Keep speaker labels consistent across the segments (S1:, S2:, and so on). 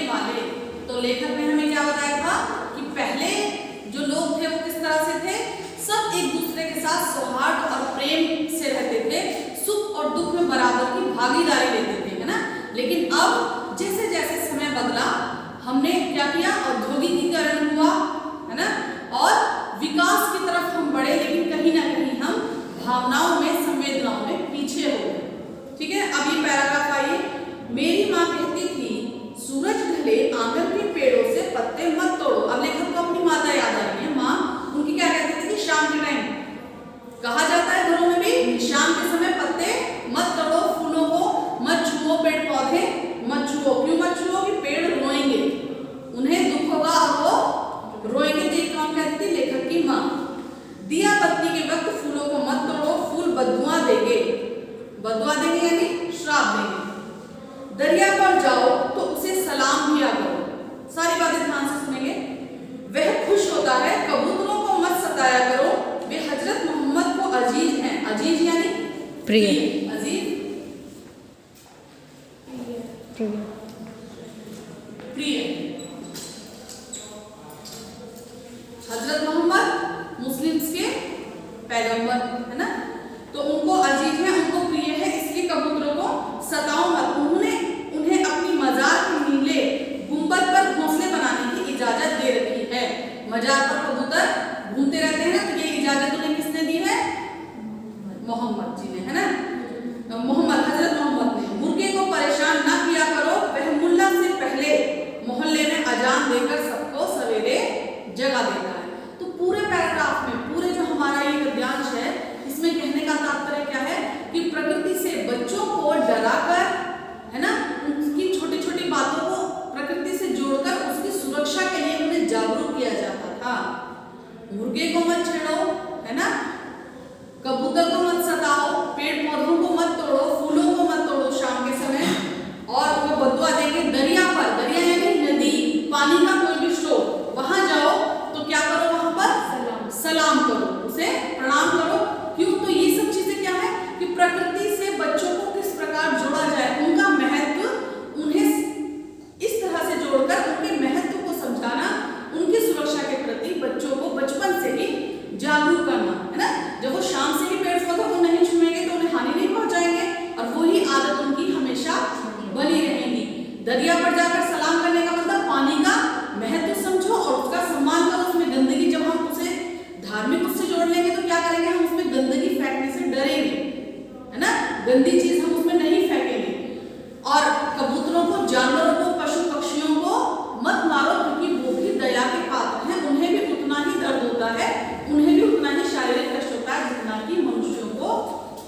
S1: वाले। तो लेखक ने हमें क्या बताया था कि पहले जो लोग थे वो किस तरह से थे, सब एक दूसरे के साथ सौहार्द और प्रेम से रहते थे, सुख और दुख में बराबर की भागीदारी लेते थे, है ना। लेकिन अब जैसे जैसे समय बदला, हमने क्या किया, औद्योगिकीकरण हुआ, है ना, और विकास की तरफ हम बढ़े, लेकिन कहीं ना कहीं हम भावनाओं में, संवेदनाओं में पीछे हो गए। ठीक है, अब ये पैराग्राफ आइए। मेरी माँ कहती थी सूरज ढले आंगन के पेड़ों से पत्ते मत तोड़ो। अब लेखक को अपनी माता याद आ रही है। माँ उनकी क्या कहती थी कि शाम के टाइम कहा जाता है घरों में भी, शाम के समय पत्ते मत तोड़ो, फूलों को मत छुओ, पेड़ पौधे मत छुओ। क्यों मत छुओ? कि पेड़ रोएंगे, उन्हें दुख होगा और वो रोएंगे। तो कौन कहती थी? लेखक की माँ। दिया बत्ती के वक्त फूलों को मत तोड़ो, फूल बदुआ देंगे। बदुआ देंगे यानी श्राप देंगे। दरिया पर जाओ तो उसे सलाम किया करो। सारी बातें ध्यान से सुनेंगे। वह खुश होता है, कबूतरों को मत सताया करो, वे हजरत मोहम्मद को अजीज हैं। अजीज यानी
S2: प्रिय,
S1: अजीज प्रिय। हजरत मोहम्मद मुस्लिम्स के पैगंबर, है ना, तो उनको अजीज है, उनको प्रिय है, इसलिए कबूतरों को सताओ मत। उन्हें अपनी मजार के नीले गुंबद पर घोंसले बनाने की इजाजत दे रखी है। मजार पर कबूतर घूमते रहते हैं, तो ये इजाजत उन्हें किसने दी है? मोहम्मद जी ने, है ना, मोहम्मद, हजरत मोहम्मद ने। मुर्गे को परेशान ना किया करो, वह मुल्ला से पहले मोहल्ले में अजान देकर सबको सवेरे जगा देता है। तो पूरे पैराग्राफ में, पूरे जो हमारा ये गद्यांश है, इसमें कहने का तात्पर्य क्या है कि प्रकृति से बच्चों को डराकर, है ना, उनकी छोटी छोटी बातों को प्रकृति से जोड़कर उसकी सुरक्षा के लिए उन्हें जागरूक किया जाता था। मुर्गे को मत छेड़ो, है ना, कबूतर को मत सताओ, पेड़ पौधों को मत तोड़ो, फूलों को मत तोड़ो शाम के समय, और वो बदुआ देंगे। दरिया पर, दरिया यानी नदी, पानी का कोई भी स्रोत, वहां जाओ तो क्या करो? वहां पर सलाम करो, उसे प्रणाम करो। क्यों? तो ये सब चीजें क्या है कि प्रकृति से बच्चों को किस प्रकार जोड़ा जाए, उनका महत्व, उन्हें इस तरह से जोड़कर उनके महत्व को समझाना, उनकी सुरक्षा के प्रति बच्चों को बचपन से ही जागरूक करना, है ना। जब वो शाम से ही पेड़ पौधों को नहीं छुएंगे तो उन्हें हानि नहीं पहुंचाएंगे, और वही आदत उनकी हमेशा बनी रहेगी। दरिया पर जाकर सलाम करने का मतलब पानी का महत्व समझो और उसका सम्मान करो। उसमें गंदगी, जब हम उसे धार्मिक उससे जोड़ लेंगे तो क्या करेंगे? हम उसमें गंदगी फेंकने से डरेंगे, है ना, गंदी चीज हम उसमें नहीं फेंकेंगे। और कबूतरों को, जानवरों को, पशु पक्षियों को मत मारो, क्योंकि वो भी दया के पात्र हैं, उन्हें भी उतना ही दर्द होता है, उन्हें भी उतना ही शारीरिक कष्ट होता है जितना कि मनुष्यों को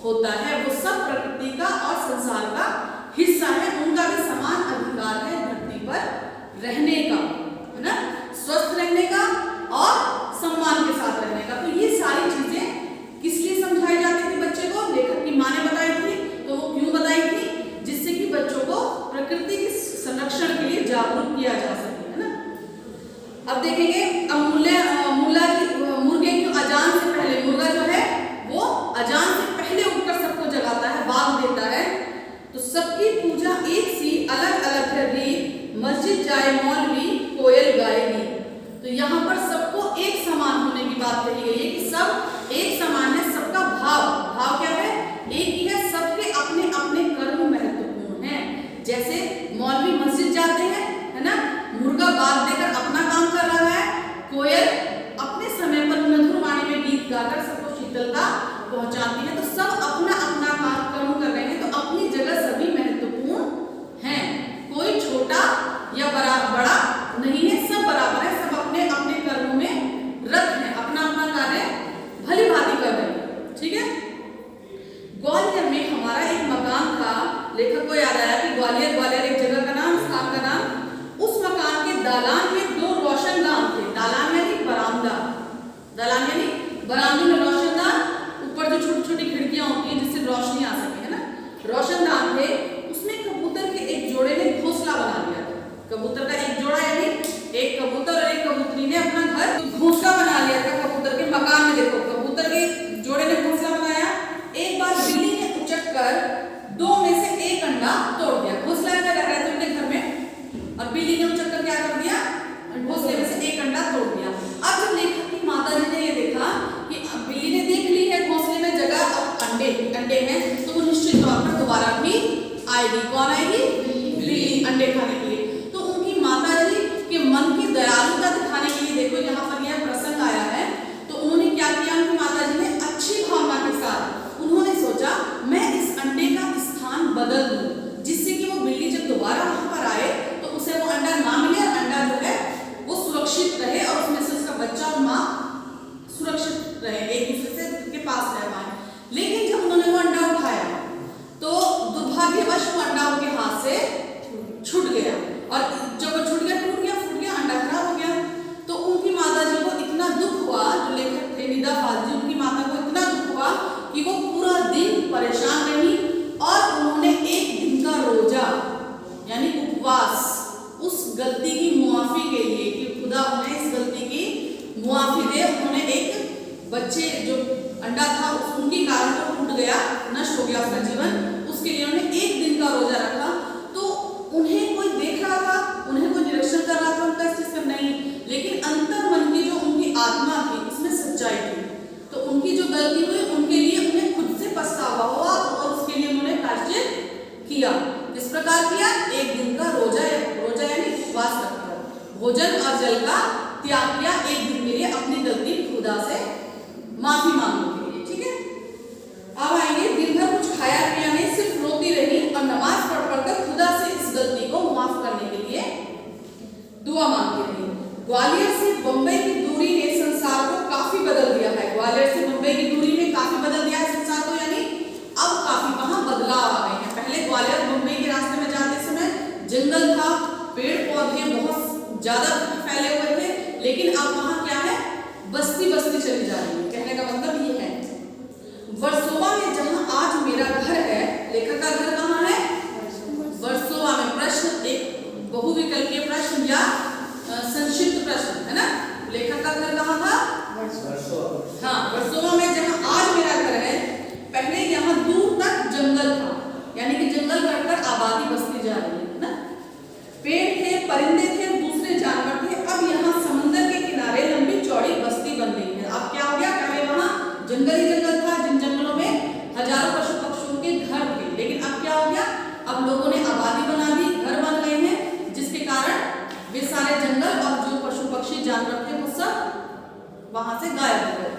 S1: होता है। वो सब प्रकृति का और संसार का हिस्सा है, उनका भी समान अधिकार है धरती पर रहने का, है ना, स्वस्थ रहने का और सम्मान के साथ रहने का। तो ये सारी चीजें किस लिए समझाई जाती थी बच्चे को? लेखक की माँ ने बताई थी। तो वो क्यों बताई थी? जिससे कि बच्चों को प्रकृति के संरक्षण के लिए जागरूक किया जा सके, है ना। अब देखेंगे, अब मुर्गे की अजान से पहले, मुर्गा जो है वो अजान से पहले उठकर सबको जगाता है, बाग देता है। तो सबकी पूजा एक सी अलग अलग है रीत, मस्जिद जाए मौलवी कोयल गाएगी। तो यहाँ पर सबको एक समान होने की बात कही गई है कि सब एक समान है, सबका भाव क्या है? एक ही है, सबके अपने अपने कर्म महत्वपूर्ण हैं। जैसे मौलवी मस्जिद जाते हैं, है ना, मुर्गा बाग देकर अपना काम कर रहा है, कोयल अपने समय पर मधुर वाणी में गीत गाकर सबको शीतलता पहुंचाती है। तो सब अपना अपना कर्म कर रहे हैं, तो अपनी जगह सभी महत्वपूर्ण हैं, कोई छोटा या बड़ा नहीं है, सब बराबर है, सब अपने अपने कर्म में रत हैं, अपना अपना कार्य भली भांति कर रहे हैं। ठीक है। ग्वालियर में हमारा एक मकान था। लेखक को याद आया कि ग्वालियर एक जगह का नाम, स्थान का नाम। उस मकान के दालान में 2 रोशनदान थे। दालान यानी बरामदा, दालान यानी बरामदे में रोशनदान, ऊपर जो छोटी छोटी खिड़कियां बिल्ली ने उचक कर क्या कर दिया, घोंसले में से एक अंडा तोड़ दिया। अब जब लेखक की माता जी ने ये देखा कि बिल्ली ने देख ली है घोंसले में जगह और अंडे हैं, तो वो निश्चित तौर पर दोबारा भी आएगी। कौन आएगी? बिल्ली अंडे खाने के लिए। तो उनकी माता जी के मन की दयालुता दिखाने के लिए देखो यहाँ पर यह प्रसंग आया है। तो उन्होंने क्या किया, उनकी माता जी ने अच्छी भावना के साथ उन्होंने सोचा मैं इस अंडे का स्थान बदल दूं, जिससे कि वो बिल्ली जब दोबारा वहां पर आए तो उसे वो अंडा ना मिले, अंडा जो है वो सुरक्षित रहे और उसमें से उसका बच्चा और माँ सुरक्षित रहे, एक दूसरे से के पास रह पाए। लेकिन जब उन्होंने वो अंडा उठाया तो दुर्भाग्यवश वो अंडा उनके हाथ से छूट गया, और जब वो छूट गया, टूट गया, फूट गया, अंडा खराब हो गया। तो उनकी माता जी को इतना दुख हुआ, जो लेखक थे निदा फाज़ी, उनकी माता को इतना दुख हुआ कि वो पूरा दिन परेशान रही और उन्होंने एक दिन का रोजा यानी उपवास उस गलती की मुआफी के लिए कि खुदा उन्हें इस गलती की मुआफी दे, उन्होंने एक बच्चे जो अंडा था उनकी कारण वो टूट गया, नष्ट हो गया उसका जीवन, उसके लिए उन्होंने एक दिन का रोजा रखा। तो उन्हें कोई देख रहा था, उन्हें कोई निरीक्षण कर रहा था उनका इस चीज पर नहीं, लेकिन अंतर मन की जो उनकी आत्मा थी उसमें सच्चाई थी। तो उनकी जो गलती हुई उनके लिए उन्हें खुद से पछतावा हुआ और उसके लिए उन्होंने प्रायश्चित किया। किस प्रकार किया? एक दिन का रोजा यानी उपवास रखा, भोजन और जल का त्याग किया, एक दिन के लिए अपनी गलती खुदा से माफी मांगने के लिए। ठीक है, अब आएंगे दिन भर कुछ खाया पिया नहीं, सिर्फ रोती रही और नमाज पढ़ कर खुदा से इस गलती को माफ करने के लिए दुआ मांगती रही। ग्वालियर से बंबई की दूरी ने संसार को काफी बदल दिया है। ग्वालियर से बंबई की दूरी ने काफी बदल दिया है संसार को, यानी अब काफी वहां बदलाव आ गए हैं। पहले ग्वालियर बंबई के रास्ते में जाते समय जंगल था, पेड़ पौधे बहुत ज्यादा फैले हुए थे, लेकिन अब वहां क्या है, बस्ती बस्ती चली जा रही है। कहने का मतलब ये है, वर्सोवा में जहां आज मेरा घर है, लेखक का घर कहाँ है? वर्सोवा में। प्रश्न एक बहुविकल्पीय प्रश्न या संक्षिप्त प्रश्न है ना, लेखक का घर कहाँ था? हाँ, वर्सोवा में जहां आज मेरा घर है, पहले यहाँ दूर तक जंगल था, यानी कि जंगल कटकर आबादी बसती जा रही है ना। पेड़ थे, परिंदे थे, दूसरे जानवर थे, अब यहाँ समंदर के किनारे लंबी चौड़ी बस्ती बन गई है। अब क्या हो गया, पहले वहाँ जंगल ही जंगल था, जिन जंगलों में हजारों पशु पक्षियों के घर थे, लेकिन अब क्या हो गया, अब लोगों ने आबादी बना दी, घर बन गए हैं, जिसके कारण वे सारे जंगल और जो पशु पक्षी जानवर थे वो सब वहां से गायब हो गए।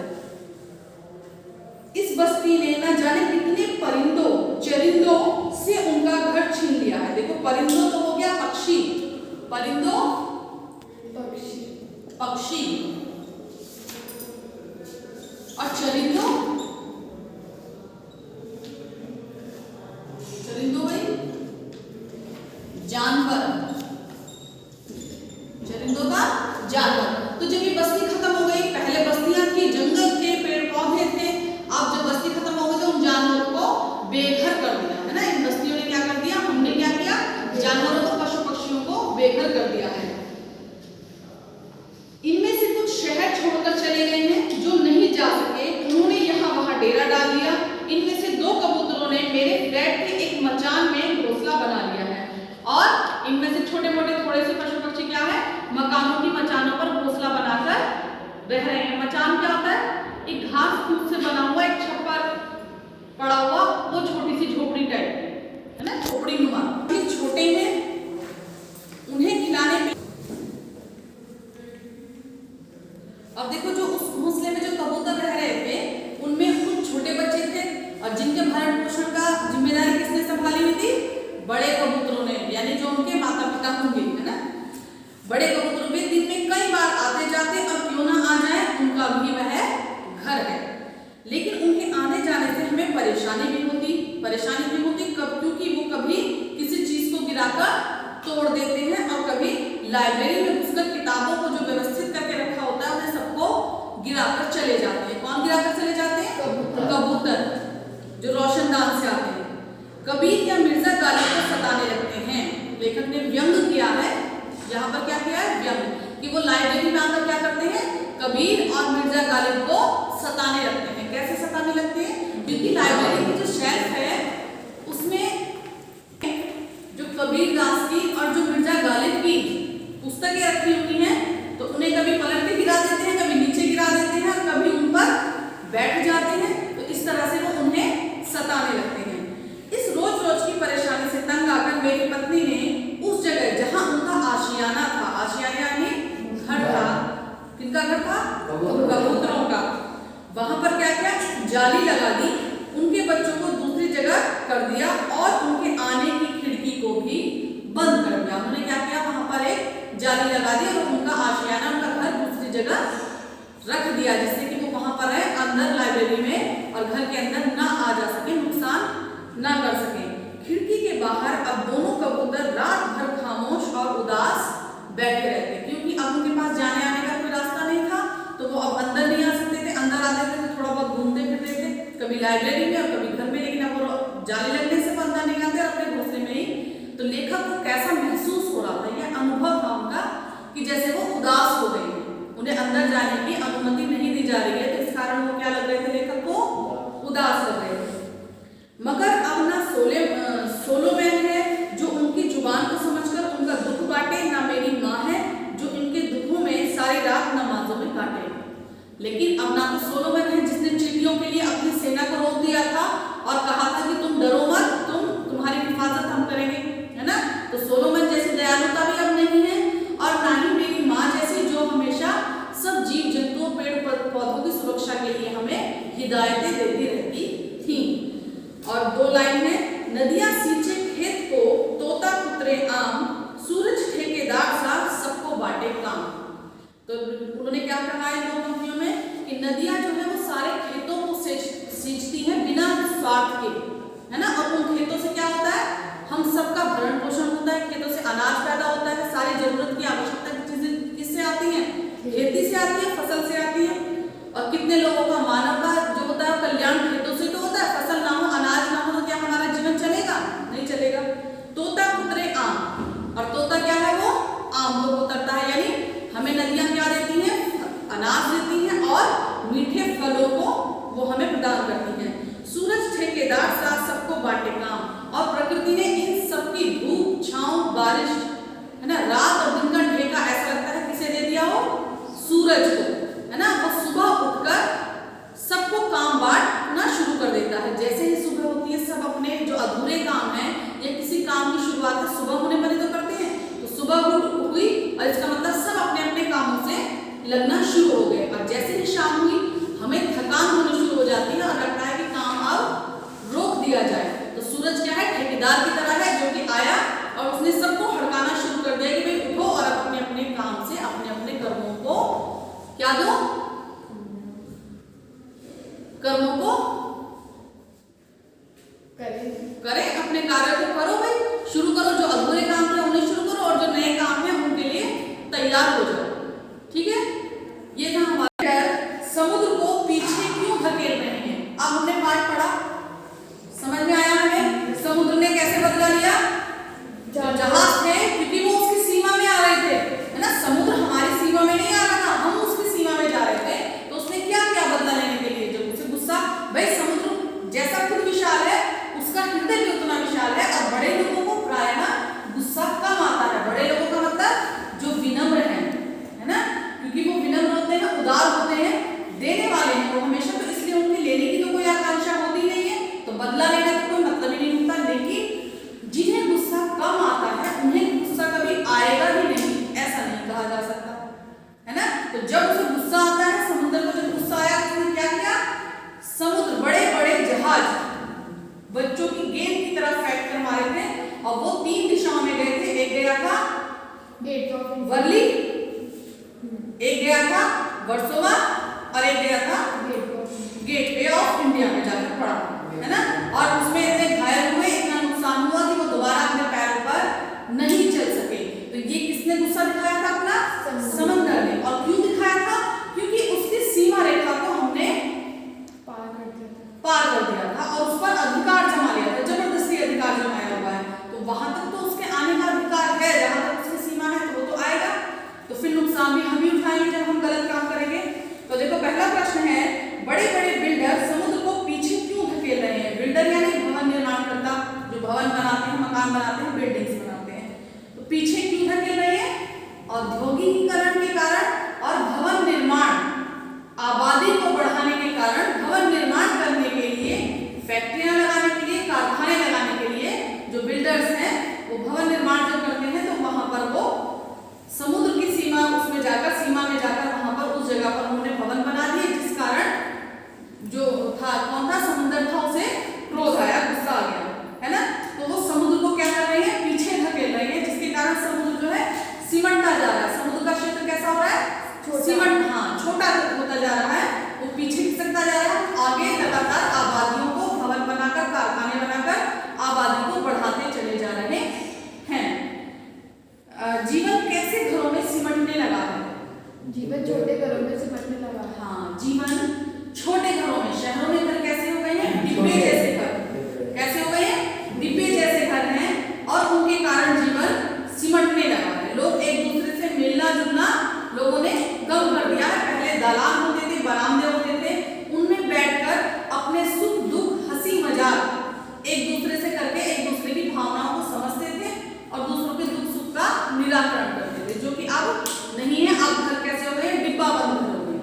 S1: इस बस्ती ने न जाने कितने परिंदों चरिंदों से उनका घर छीन लिया है। देखो, परिंदों तो हो गया पक्षी, परिंदों पक्षी और चरिंदों भाई जानवर, चरिंदों का जानवर। तो जब ये बस्ती खत्म हो गई, पहले बस्तियां थी, जंगल थे, पेड़ पौधे थे, अब जब बस्ती खत्म हो गई तो उन जानवरों को बेघर कर दिया है ना। इन बस्तियों ने क्या कर दिया, हमने क्या किया, जानवरों को, पशु पक्षियों को बेघर कर दिया है। इनमें से कुछ शहर छोड़कर चले गए हैं, जो नहीं जा सके उन्होंने यहाँ वहां डेरा डाल दिया। इनमें से 2 कबूतरों ने मेरे फ्लैट के एक मचान में घोंसला बना लिया है, और इनमें से छोटे मोटे थोड़े से पशु पक्षी क्या है, मकानों की मचानों पर घोंसला बनाकर रह रहे हैं। मचान क्या होता है, एक घास फूस से बना हुआ एक छप्पर पड़ा हुआ, वो छोटी सी झोपड़ी टाइप है ना, झोपड़ी नुमा। छोटे हैं, उन्हें खिलाने पे। अब देखो, जो उस घोंसले में जो कबूतर रह रहे थे उनमें कुछ छोटे बच्चे थे, और जिनके भरण पोषण का जिम्मेदारी किसने संभाली हुई थी, बड़े कबूतरों ने, यानी जो उनके माता पिता होंगे, है ना। बड़े कबूतरों में दिन में कई बार आते जाते, और क्यों ना आ जाए, उनका भी वह घर है। लेकिन उनके आने जाने से हमें परेशानी भी होती कब, क्योंकि वो कभी किसी चीज को गिराकर तोड़ देते हैं, और कभी लाइब्रेरी में घुसकर किताबों को जो व्यवस्थित करके रखा होता है उन्हें सबको गिराकर चले जाते हैं। कौन गिराकर चले जाते हैं? कबूतर, जो रोशनदान से आते हैं। कबीर या मिर्जा गालिब को सताने लगते हैं। लेखक ने व्यंग किया है, यहाँ पर क्या किया है, व्यंग, कि वो लाइब्रेरी में आकर क्या करते हैं, कबीर और मिर्जा गालिब को सताने लगते हैं। कैसे सताने लगते हैं? क्योंकि लाइब्रेरी की जो शेल्फ है उसमें जो कबीर दास की और जो मिर्जा गालिब की जाली लगा दी और उनका आशियाना, उनका घर दूसरी जगह रख दिया, जिससे कि वो वहां पर है अंदर लाइब्रेरी में और घर के अंदर ना आ जा सके, नुकसान ना कर सके। खिड़की के बाहर अब दोनों कबूतर रात भर खामोश और उदास बैठे रहते, क्योंकि अब उनके पास जाने आने का कोई रास्ता नहीं था, तो वो अब अंदर नहीं आ सकते थे। अंदर आते थे तो थोड़ा बहुत घूमते फिरते थे, कभी लाइब्रेरी में और कभी घर में, लेकिन अब वो जाली लगने से अंदर नहीं आते अपने घोंसले में ही। तो लेखक को कैसा महसूस हो रहा था, यह अनुभव था उनका कि जैसे वो उदास हो गए, उन्हें अंदर जाने की अनुमति नहीं दी जा रही है, तो इस कारण वो क्या लग रहे थे लेखक को, उदास लग रहे थे। मगर अब ना सोलोमन है जो उनकी जुबान को समझकर उनका दुख बांटे, ना मेरी माँ है जो इनके दुखों में सारी रात नमाजों में काटे। लेकिन अब ना तो सोलोमन है जिसने चींटियों के लिए अपनी सेना को रोक दिया था और कहा था कि तुम डरो मत, तुम्हारी हिफाजत हम करेंगे, है ना। तो सोलोमन जैसी दयालुता भी अब नहीं है, और ना ही मेरी माँ जैसी जो हमेशा सब जीव जंतुओं पेड़ पौधों की सुरक्षा के लिए हमें हिदायतें देती रहती थी। और 2 लाइन है, नदियां सींचे खेत को, तोता कुतरे आम, सूरज ठेकेदार सा सबको बांटे काम। तो उन्होंने क्या कहा है 2 पंक्तियों में कि नदियां जो है वो सारे खेतों को सींचती हैं बिना स्वार्थ के, है ना। और उन खेतों से क्या होता है, हम सबका भरण पोषण होता है, खेतों से अनाज पैदा होता है, सारी जरूरत की आवश्यकता की चीजें किससे आती हैं, खेती से आती है, फसल से आती है। और कितने लोगों का, मानव का जो होता है कल्याण खेतों से तो होता है, फसल ना हो, अनाज ना हो तो क्या हमारा जीवन चलेगा, नहीं चलेगा। तोता कुतरे आम, और तोता क्या है, वो आम को उतरता है, यानी हमें नदियां क्या देती हैं, अनाज देती हैं और मीठे फलों को वो हमें प्रदान करती हैं। सूरज ठेकेदार सा सबको बांटे काम, और प्रकृति ने इन सबकी धूप छांव बारिश, है ना, रात और दिन का ठेका ऐसा लगता है किसे दे दिया हो, सूरज को, है ना। वो सुबह उठकर सबको काम बांटना शुरू कर देता है। जैसे ही सुबह होती है सब अपने जो अधूरे काम हैं या किसी काम की शुरुआत सुबह होने पर ही तो करते हैं, तो सुबह हुई और इसका मतलब सब अपने अपने कामों से लगना शुरू हो गए। और जैसे ही शाम हुई हमें थकान होनी शुरू हो जाती है और लगता है कि काम अब रोक दिया जाए। तो सूरज क्या है, ठेकेदार की तरह है जो कि आया और उसने सबको हड़काना शुरू कर दिया कि भाई उठो और अपने अपने काम से अपने अपने कर्मों को क्या दो, कर्मों को करें, अपने कार्य को करो भाई, शुरू करो, जो अधूरे काम थे उन्हें शुरू करो और जो नए काम है उनके लिए तैयार हो जाओ, ठीक है। ये था हमारा समुद्र को पीछे क्यों धकेल रहे हैं। अब हमने पाठ पढ़ा, समझ में आया हमें समुद्र ने कैसे बदला लिया, जहाज थे क्योंकि वो उसकी सीमा में आ रहे थे, है ना। समुद्र हमारी सीमा में नहीं आ रहा था, हम उसकी सीमा में जा रहे थे, तो उसने क्या किया बदला लेने के लिए, जब उसे गुस्सा, भाई समुद्र जैसा खुद विशाल है उसका हृदय भी उतना विशाल है, और बड़े लोगों को प्रायः गुस्सा कम आता है। बड़े लोगों का मतलब जो विनम्र है ना, क्योंकि वो विनम्र होते हैं, उदार होते हैं, देने वाले हैं वो हमेशा, तो इसलिए उनके लेने की तो कोई आकांक्षा होती नहीं है, तो बदला लेने का कोई मतलब ही नहीं होता। लेकिन जिन्हें गुस्सा कम आता है उन्हें गुस्सा कभी आएगा ही नहीं, ऐसा नहीं कहा जा सकता, है ना। तो जब उसे गुस्सा आता है, समुद्र को जब गुस्सा आया तो उसने क्या किया, समुद्र बड़े बड़े जहाज बच्चों की गेंद की तरह फेंक कर मारे थे, और वो 3 दिशाओं में गए थे। एक गया था वर्ली, एक गया था वर्सोवा और एक गया था गेटवे ऑफ इंडिया में जाकर पड़ा, है ना। और उसमें इतने घायल हुए, इतना नुकसान हुआ कि वो दोबारा अपने पैरों पर नहीं चल सके। तो ये किसने गुस्सा दिखाया था, अपना समंदर ने। और क्यों दिखाया था, क्योंकि उसकी सीमा रेखा को हमने पार कर दिया था और उस पर अधिकार जमा लिया था, जबरदस्ती अधिकार जमाया हुआ है। तो वहां तक तो उसके आने का अधिकार है, जहां तक उसकी सीमा है तो वो तो आएगा, तो फिर नुकसान भी हम ही उठाएंगे जब हम गलत काम करेंगे। तो देखो पहला प्रश्न है, बड़े बड़े बिल्डर समुद्र को पीछे क्यों धकेल रहे हैं। बिल्डर यानी भवन निर्माणकर्ता, जो भवन बनाते हैं, मकान बनाते हैं, बिल्डिंग्स बनाते हैं, तो पीछे क्यों धकेल रहे हैं। और जीवन कैसे घरों में सिमटने लगा है?
S2: जीवन छोटे घरों में सिमटने लगा है।
S1: हाँ, जीवन छोटे घरों में, शहरों में घर कैसे हो गए हैं? डिब्बे जैसे घर। कैसे हो गए हैं? डिब्बे जैसे घर हैं और उनके कारण जीवन सिमटने लगा है। लोग एक दूसरे से मिलना जुलना लोगों ने कम कर दिया है। पहले दालान होते थे, बरामदे होते थे, उनमें बैठकर अपने सुख दुख हंसी मजाक एक दूसरे से करके एक दूसरे की भावनाओं को समझते थे और दूसरों के दुख सुख का निराकरण करते थे, जो कि अब नहीं है। अब घर कैसे हो गए? डिब्बा बंद घर हो गए।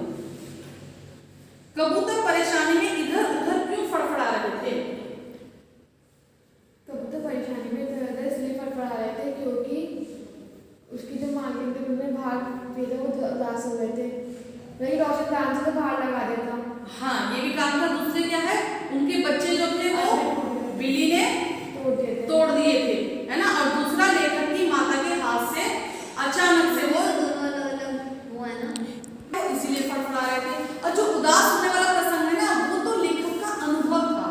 S1: कबूतर परेशानी में इधर उधर क्यों फड़फड़ा रहे थे?
S2: कबूतर परेशानी में इधर उधर इसलिए फड़फड़ा रहे थे क्योंकि उसकी जो मालकिन थे उन्हें भाग दिए थे, वो उदास हो गए थे। वही रोशनदान से तो बाहर लगा देता।
S1: हाँ, ये भी काम था। दूसरे क्या है, उनके बच्चे जो थे वो बिल्ली ने तोड़ दिए थे, है ना। और दूसरा, लेखक की माता के हाथ से अचानक से वो
S3: हुआ है ना,
S1: इसीलिए फड़फड़ा रहे थे। और जो उदास होने वाला प्रसंग है ना, वो तो लेखक का अनुभव था,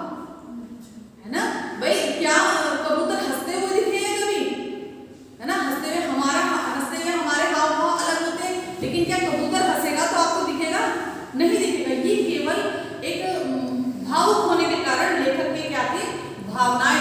S1: है ना। भाई क्या कबूतर हंसते हुए दिखे हैं कभी? है ना, हंसते हुए हमारे हाव भाव अलग होते हैं, लेकिन क्या कबूतर हंसेगा तो आपको दिखेगा? नहीं दिखेगा। ये केवल एक भावुक होने के कारण लेखक के क्या थे? भावनाएं